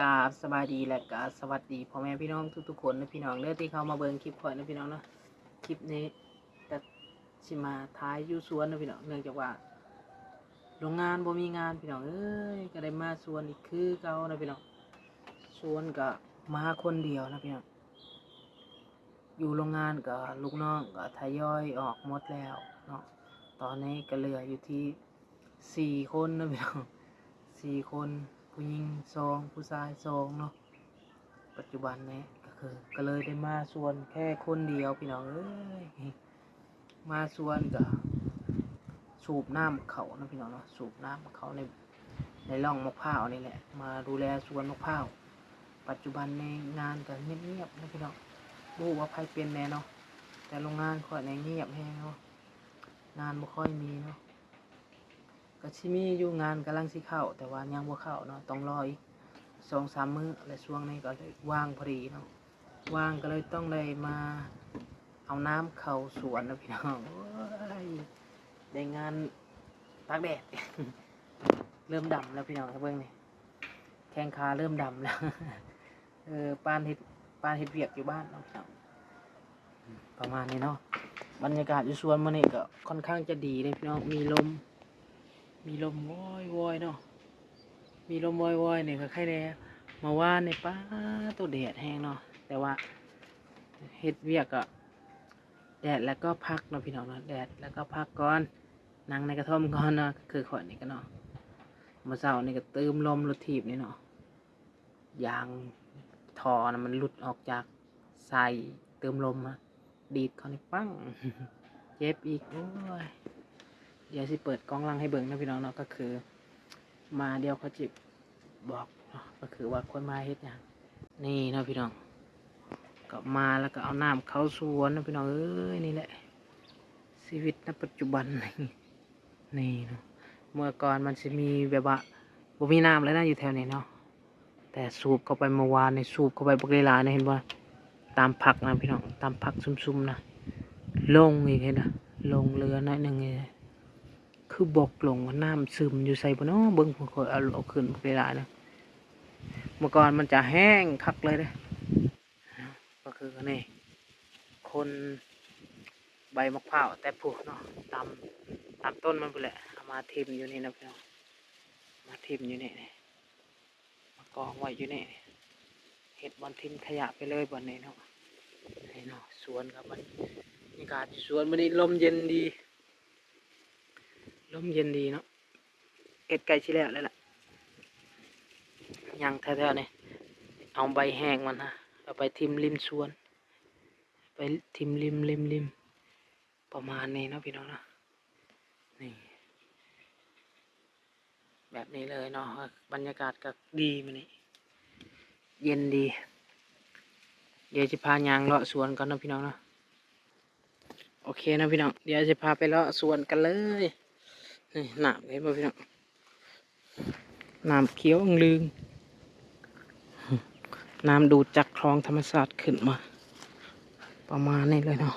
กราบสบายดีและกราบสวัสดีพ่อแม่พี่น้องทุกๆคนนะพี่น้องเด้อที่เข้ามาเบิ่งคลิปข่อยนะพี่น้องเนาะคลิปนี้จะสิมาท้ายอยู่สวนนะพี่น้องเนื่องจากว่าโรงงานบ่มีงานพี่น้องเอ้ยก็ได้มาสวนอีกคือเก่านะพี่น้องสวนก็มาคนเดียวนะพี่น้องอยู่โรงงานก็ลูกน้องก็ทยอยออกหมดแล้วเนาะตอนนี้ก็เหลืออยู่ที่4 คนนะพี่น้อง4 คนผู้หญิง2ผู้ชาย2เนาะปัจจุบันนี้ก็เลยได้มาสวนแค่คนเดียวพี่น้องเอ้ยมาสวนก็สูบน้ำเขานะพี่น้องเนาะสูบน้ำเขาในร่องมะพร้าวนี่แหละมาดูแลสวนมะพร้าวปัจจุบันในงานก็เงียบๆนะพี่น้องรู้ว่าใครเป็นแน่เนาะแต่โรงงานค่อยในเงียบแฮงเนาะงานไม่ค่อยมีเนาะก็ชิมีอยู่งานกำลังสิเข้าแต่ว่ายังบ่เข้าเนาะต้องรออีก2-3 มื้อและช่วงนี้ก็เลยว่างพอดีเนาะว่างก็เลยต้องได้มาเอาน้ำเข้าสวนนะพี่น้องโอ้ยได้งานตากแดด เริ่มดำแล้วพี่น้องครับเบิ่งนี่แข้งขาเริ่มดำแล้วปานเฮ็ดเวียกอยู่บ้านเนาะพี่น้องประมาณนี้เนาะบรรยากาศอยู่สวนมื้อนี้ก็ค่อนข้างจะดีเลยพี่น้องมีลมวอยๆเนาะมีลมวอยๆเนี่ยก็ใครแน่มาว่าในป้าตัวแดดแห้งเนาะแต่ว่าเฮ็ดเวียกก็แดดแล้วก็พักเนาะพี่น้องเนาะแดดแล้วก็พักก่อนนั่งในกระท่อมก่อนเนาะคือข่อยนี่ก็เนาะเมื่อเช้านี่ก็เติมลมรถถีบนี่เนาะยางท่อนะมันหลุดออกจากใส่เติมลมอะดีดเขานี่ปั้ง เจ็บอีกโอ้ยเดี๋ยวสิเปิดกล้องลังให้เบิ่งนะพี่น้องเนาะก็คือมาเดียวเขาจิบบอกเนาะก็คือว่าคนมาเฮ็ดหยังนี่เนาะพี่น้องก็มาแล้วก็เอาน้ำเข้าสวนนะพี่น้องเอ้ยนี่แหละชีวิตณปัจจุบันนี่เนาะเมื่อก่อนมันจะมีแบบว่าบ่มีน้ำเลยนะอยู่แถวนี้เนาะแต่สูบเข้าไปเมื่อวานในสูบเข้าไปบักหลายๆนะเห็นว่าตามผักนะพี่น้องตามผักซุ่มๆนะลงอีกเห็นนะลงเรือหน่อยหนึ่งเลยคือบกลงว่าน้ำซึมอยู่ใส่บ่เนาะเบิ่งผมเคยเอาขึ้นบักหลายๆนะเมื่อก่อนมันจะแห้งคักเลยเด้ก็คือนี่คนใบมะพร้าวแต่ผูกเนาะตามต้นมันไปแหละเอามาทิ่มอยู่นี่นะพี่น้องมาทิ่มอยู่นี่มากองไว้อยู่นี่เห็ดบอลทิ่มขยะไปเลยบอลนี้เนาะนี่เนาะสวนครับมันอากาศสวนมันนี่ลมเย็นดีเนาะเห็ดไก่ชิแล้วเลยล่ะยังแท้ๆนี่เอาใบแห้งมันนะเอาไปทิ่มริมสวนไปทิ่มริมประมาณนี้เนาะพี่น้องนะนี่แบบนี้เลยเนาะบรรยากาศก็ดีมันนี่เย็นดีเดี๋ยวจะพายางเลาะสวนก่อนนะพี่น้องนะโอเคนะพี่น้องเดี๋ยวจะพาไปเลาะสวนกันเลยนี่น้ำเลยพี่น้องน้ำเขียวอึ้งลึงน้ำดูดจากคลองธรรมศาสตร์ขึ้นมาประมาณนี้เลยเนาะ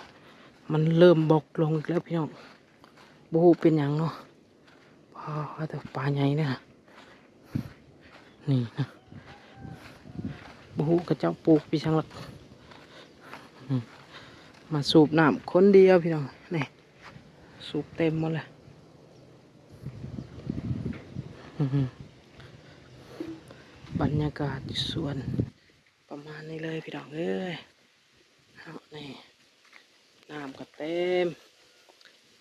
มันเริ่มบกลงอีกแล้วพี่น้องบูเป็นอย่างเนาะพอแต่ปลาใหญ่เนี่ยนี่นะบูกระเจ้าปลูกพี่ช่างหลักมาสูบน้ำคนเดียวพี่น้องนี่สูบเต็มหมดเลยบรรยากาศสวนประมาณนี้เลยพี่น้องเอ้ยนี่น้ำก็เต็ม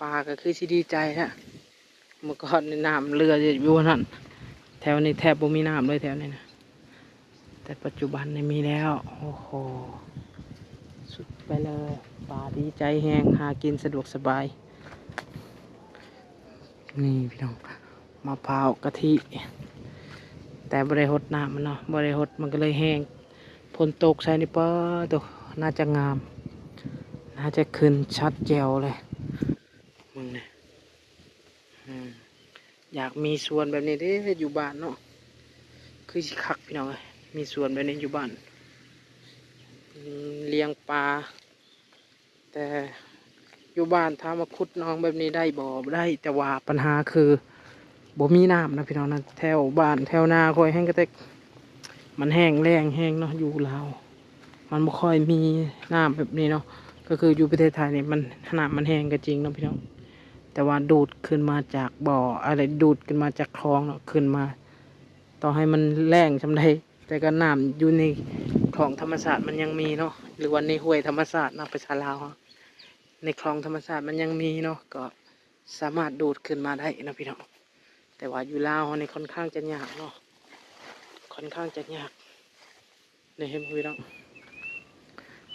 ปลาก็คือสิดีใจฮะเมื่อก่อนในน้ำเรือจะอยู่นั่นแถวนี้แทบบ่มีน้ำเลยแถวนี้นะแต่ปัจจุบันนี้มีแล้วโอ้โหสุดไปเลยปลาดีใจแห้งหากินสะดวกสบายนี่พี่น้องมะพร้าวกะทิแต่บริหดน้ำมันเนาะบริหดมันก็เลยแห้งฝนตกใส่นี่ป้าตัวน่าจะงามน่าจะขึ้นชัดแจ๋วเลยมึงเนี่ยอยากมีสวนแบบนี้เด้อยู่บ้านเนาะคือสิคักพี่น้องเลยมีสวนแบบนี้อยู่บ้านเลี้ยงปลาแต่อยู่บ้านถ้ามาขุดน้องแบบนี้ได้บ่ได้แต่ว่าปัญหาคือบ่มีน้ำนะพี่น้องนะแถวบ้านแถวนาคอยแห้งกระเตก มันแห้งแล้งแห้งเนาะอยู่ลาวมันไม่ค่อยมีน้ำแบบนี้เนาะก็คืออยู่ประเทศไทยนี่มันน้ำมันแห้งก็จริงเนาะพี่น้องแต่ว่าดูดขึ้นมาจากบ่ออะไรดูดขึ้นมาจากคลองเนาะขึ้นมาต่อให้มันแล้งจำได้แต่ก็น้ำอยู่ในคลองธรรมศาสตร์มันยังมีเนาะหรือว่าในห้วยธรรมศาสตร์นะประชาลาวในคลองธรรมศาสตร์มันยังมีเนาะก็สามารถดูดขึ้นมาได้นะพี่น้องแต่ว่าอยู่ลาวในค่อนข้างจะยากเนาะค่อนข้างจะยากในเห็นพี่น้อง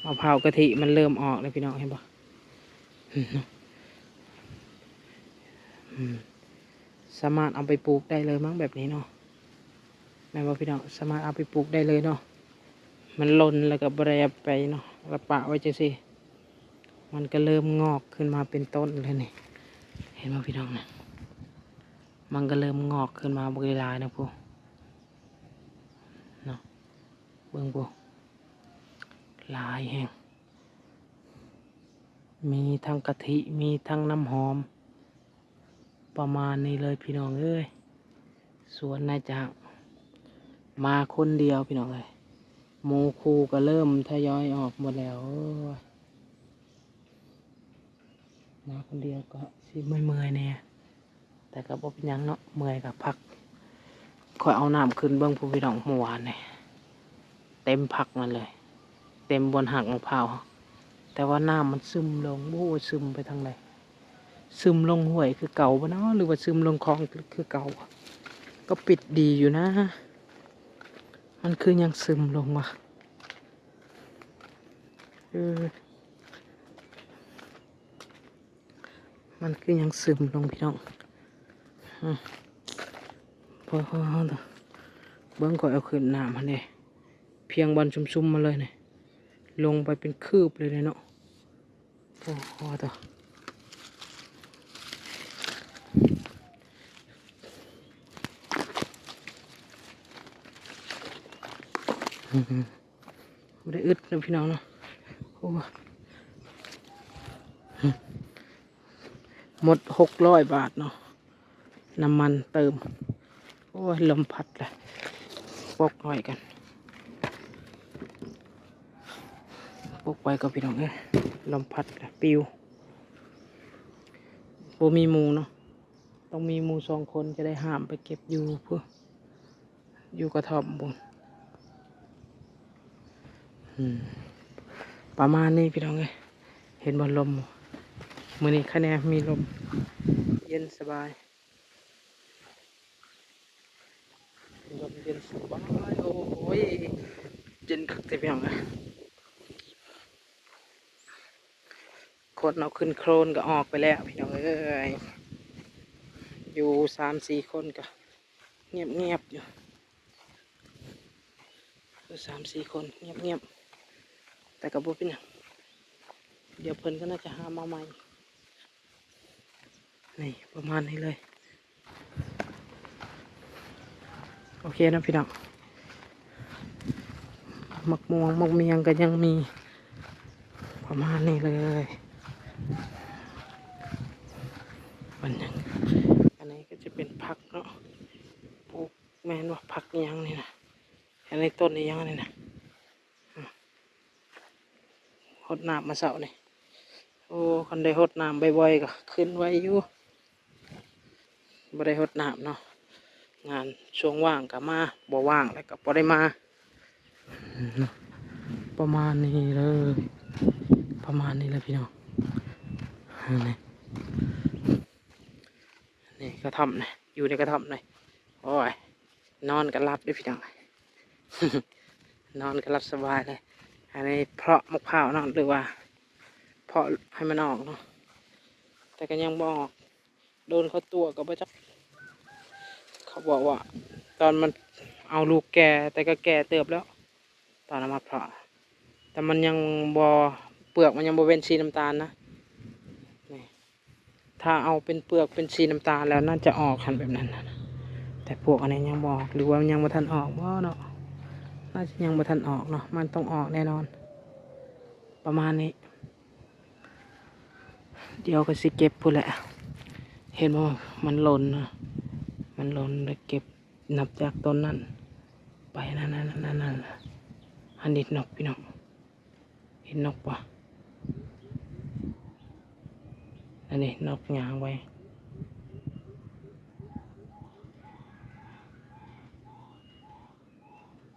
มะพร้าวกะทิมันเริ่มออกเลยพี่น้องเห็นปะสามารถเอาไปปลูกได้เลยมั้งแบบนี้เนาะแม่ว่าพี่น้องสามารถเอาไปปลูกได้เลยเนาะมันหล่นแล้วก็บริยไปเนาะแล้วปะไว้จังสิมันก็เริ่มงอกขึ้นมาเป็นต้นเลยนี่เห็นไหมพี่น้องนะมันก็เริ่มงอกขึ้นมาบริลายนะพวกเนาะเบิ่งพวกลายแห้งมีทั้งกะทิมีทั้งน้ำหอมประมาณนี้เลยพี่น้องเอ้ยสวนนายจ้างมาคนเดียวพี่น้องเลยหมูคูก็เริ่มทยอยออกหมดแล้วมาคนเดียวก็สิเมื่อยๆเนี่ยแต่ก็บ่เป็นหยังเนาะเมื่อยกับพักค่อยเอาน้ำขึ้นเบื้องผู้พี่น้องเมื่อวานเนี่ยเต็มพักมันเลยเต็มบนหักมะพร้าวแต่ว่าน้ำมันซึมลงโอ้ซึมไปทางไหนซึมลงห้วยคือเก่าปะเนาะหรือว่าซึมลงคลองคือเก่าก็ปิดดีอยู่นะมันคือยังซึมลงวะมันคือยังซึมลงพี่น้องพอเบิ้งก่อนเอาขึ้นน้ำมันเลยเพียงบอลชุ่มๆมาเลยเนี่ยลงไปเป็นคืบเลยเนาะโอ้โหต่อไม่ได้อึดนะพี่น้องเนาะโอ้หมด600 บาทเนาะน้ำมันเติมโอ้ยลมพัดเลยปกหน่อยกันปกไปกับพี่น้องเลยลมพัดเลยปิวโบมีหมูเนาะต้องมีหมู2 คนจะได้ห้ามไปเก็บอยู่เพื่ออยู่กระท่อมบนประมาณนี้พี่น้องเลยเห็นบอลลมมือนี้คะแนนมีลมเย็นสบายลมเย็นสบายโอ้ยเย็นคักแต่พี่น้องเลยคนเอาขึ้นโครนก็ออกไปแล้วพี่น้องเอ้ยอยู่3-4 คนก็เงียบอยู่3-4 คนเงียบแต่กับบุเป็นอย่างเดี๋ยวเพิ่นก็น่าจะหามาใหม่นี่ประมาณนี้เลยโอเคนะพี่น้องหมักม่วงหมักเมียงก็ยังมีประมาณนี้เลยวันยังอันนี้ก็จะเป็นผักเนาะปลูกแม่นว่าผักยังนี่นะอันนี้ต้นนี้ยังนี่นะหดน้ำมาเสาร์นี่โอ้คนได้หดน้ำบ่อยๆก็ขึ้นไว้อยู่บ่ได้หดน้ำเนาะงานช่วงว่างก็มาบ่ว่างแล้วก็บ่ได้มาประมาณนี้เลยประมาณนี้เลยพี่น้องนี่กระท่อมนี่อยู่ในกระท่อมเลยโอ้ยนอนก็รับด้วยพี่น้อง นอนก็รับสบายเลยอันนี้เพาะมะพร้าวเนาะหรือว่าเพาะให้มันออกเนาะแต่ก็ยังบออกโดนเขาตัวก็บ่จักเขาบอกว่าตอนมันเอาลูกแก่แต่ก็แก่เติบแล้วตอนนำมาเพาะแต่มันยังบอเปลือกมันยังบอเป็นสีน้ำตาลนะนี่ถ้าเอาเป็นเปลือกเป็นสีน้ำตาลแล้วน่าจะออกคันแบบนั้นนะแต่พวกอันนี้ยังบอกหรือว่ายังบ่ทันออกบ่เนาะน่าจะยังบ่ทันออกเนาะมันต้องออกแน่นอนประมาณนี้เดี๋ยวก็สิเก็บพูดแหละเห็นว่ามันหล่นนะมันหล่นแล้วเก็บนับจากต้นนั้น ไปนั่นอันนี้นกพี่น้องเห็นนกปะอันนี้นกยางไว้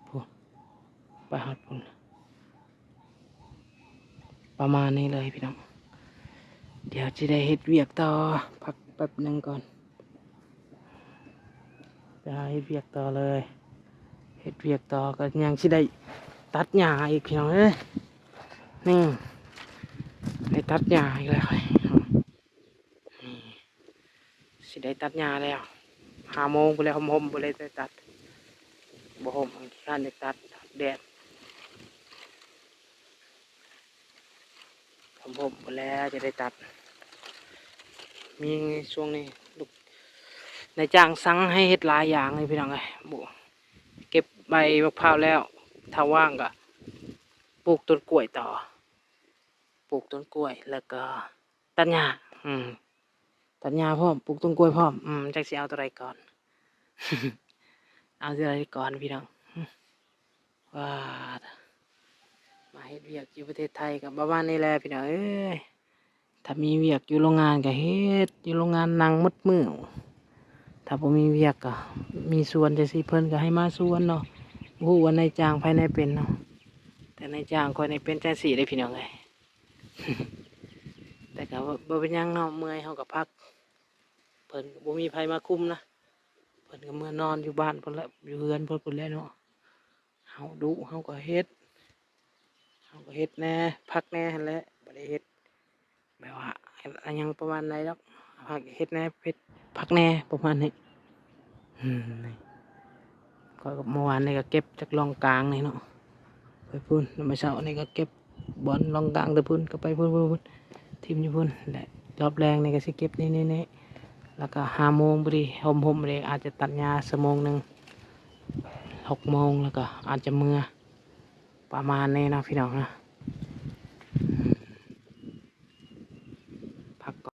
พูไปหอดพุ่นประมาณนี้เลยพี่น้องเดี๋ยวจะได้เฮ็ดเวียกต่อพักแป๊บหนึ่งก่อนจะเฮ็ดเวียกต่อเลยเฮ็ดเวียกต่อก็ยังสิได้ตัดหญ้าอีกพี่น้องเอ้ยนี่ได้ตัดหญ้าอีกแล้วนี่สิได้ตัดหญ้าแล้ว5 โมงไปแล้วห่มไปเลยได้ตัดบ่ห่มข้านได้ตัดแดดห่มไปแล้วจะได้ตัดมีช่วงนี้ลูกนายจ้างสั่งให้เฮ็ดหลายอย่างเลยพี่น้องเอ้ยบุเก็บใบมะพร้าวแล้วถ้าว่างก็ปลูกต้นกล้วยต่อปลูกต้นกล้วยแล้วก็ตัดหญ้าตัดหญ้าพร้อมปลูกต้นกล้วยพร้อมจักสิเอาตัวใดก่อน เอาตัวใดก่อนพี่น้องว้ามาเฮ็ดเวียกอยู่ประเทศไทยกับประมาณนี้แหละพี่น้องเอ้ยถ้ามีเวียกอยู่โรงงานก็เฮ็ดอยู่โรงงานนั่งมืดมื้อถ้าบ่มีเวียกก็มีส่วนจังซี่เพิ่นก็ให้มาส่วนเนาะบ่ฮู้ว่านายจ้างภายในเป็นเนาะแต่นายจ้างค่อยในเป็นจังซี่ได้พี่น้องเอ้ย แต่ก็บ่เป็นหยังเนาะเมื่อยเฮาก็พักเพิ่นก็บ่มีไผมาคุมนะเพิ่นก็เมื่อนอนอยู่บ้านเพิ่นละอยู่เรือนเพิ่นพุ่นแหล้วเนาะเฮาดุเฮาก็เฮ็ดแหน่พักแหน่หั่นแหละบ่ได้เฮ็ดแบบว่าอันยังประมาณใดดอกพักเฮ็ดแหน่พักแหน่ประมาณนี้นี่ก็เมื่อวานนี่ก็เก็บจากร่องกลางนี่เนาะไปพุ่นแล้วเมื่อเช้านี่ก็เก็บบอนร่องกลางแต่พุ่นก็ไปพุ่นทีมอยู่พุ่นแหละรอบแรงนี่ก็สิเก็บนี่แล้วก็5 โมงพอดีห่มเลยอาจจะตัดหญ้า1 โมง6 โมงแล้วก็อาจจะเมื่อประมาณนี้นะพี่น้องนะ